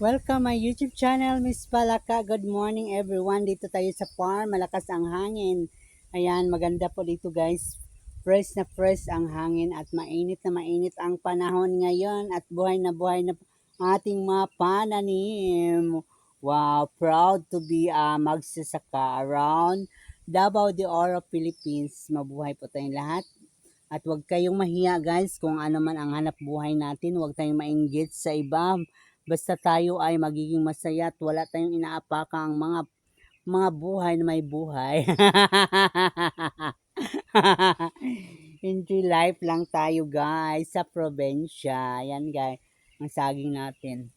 Welcome my YouTube channel, Miss Palaka. Good morning everyone. Dito tayo sa farm. Malakas ang hangin. Ayan, maganda po dito guys. Fresh na fresh ang hangin at mainit na mainit ang panahon ngayon at buhay na ating mga pananim. Wow, proud to be magsasaka around Davao de Oro, Philippines. Mabuhay po tayong lahat. At huwag kayong mahiya guys kung ano man ang hanap buhay natin. Huwag tayong mainggit sa iba. Basta tayo ay magiging masaya at wala tayong inaapakang mga buhay na may buhay. Enjoy life lang tayo guys sa probinsya. Yan guys, ang saging natin.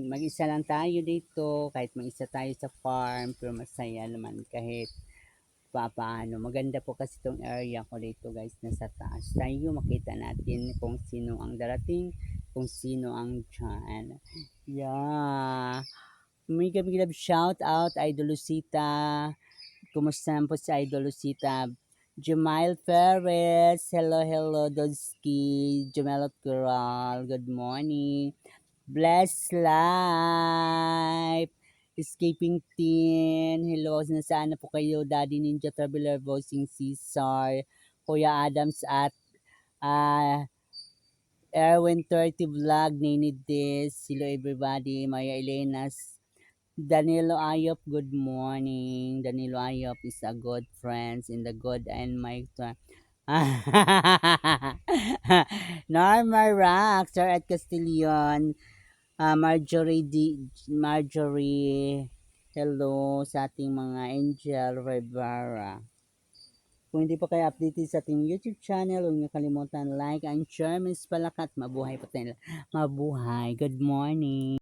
Mag-isa lang tayo dito, kahit mag-isa tayo sa farm, pero masaya naman kahit papaano. Maganda po kasi itong area ko dito guys, nasa taas. Tayo makita natin kung sino ang darating, kung sino ang dyan. Yeah. May love shout out, Idol Lucita. Kumusta naman po si Idol Lucita? Jumail Perez, hello, hello, Dodski, Jumelot Coral, good morning. Bless Life, Escaping Teen, hello, nasaan na po kayo, Daddy Ninja Traveler, Bossing Caesar, Kuya Adams at ah Erwin 30 Vlog, Nini Des, hello everybody, Maya Elenas, Danilo Ayop, good morning. Danilo Ayop is a good friend in the good and my Norma Rock, Sir at Castillon, Marjorie, hello sa ating mga Angel Rivera. Kung hindi pa kayo updated sa ating YouTube channel, huwag niyo kalimutan like and share. Miss Palakat, mabuhay po tayo. Mabuhay. Good morning.